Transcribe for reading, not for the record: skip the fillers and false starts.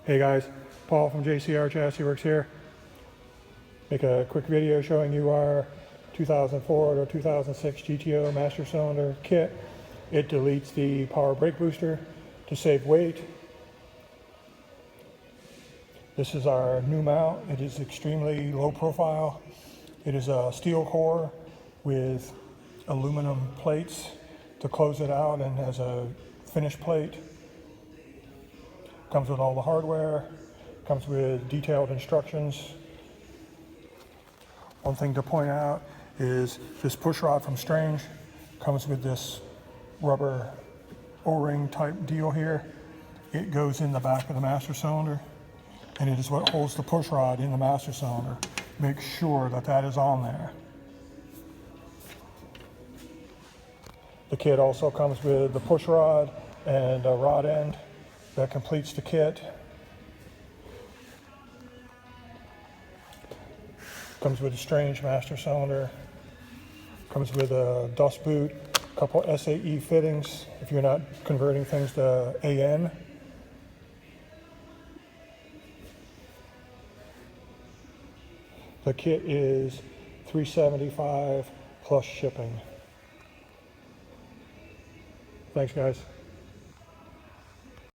Hey guys, Paul from JCR Chassis Works here. Make a quick video showing you our 2004 or 2006 GTO master cylinder kit. It deletes the power brake booster to save weight. This is our new mount. It is extremely low profile. It is a steel core with aluminum plates to close it out and has a finish plate. Comes with all the hardware, comes with detailed instructions. One thing to point out is this push rod from Strange comes with this rubber O-ring type deal here. It goes in the back of the master cylinder, and it is what holds the push rod in the master cylinder. Make sure that that is on there. The kit also comes with the push rod and a rod end that completes the kit. Comes with a Strange master cylinder. Comes with a dust boot, a couple SAE fittings if you're not converting things to AN. The kit is $375 plus shipping. Thanks guys.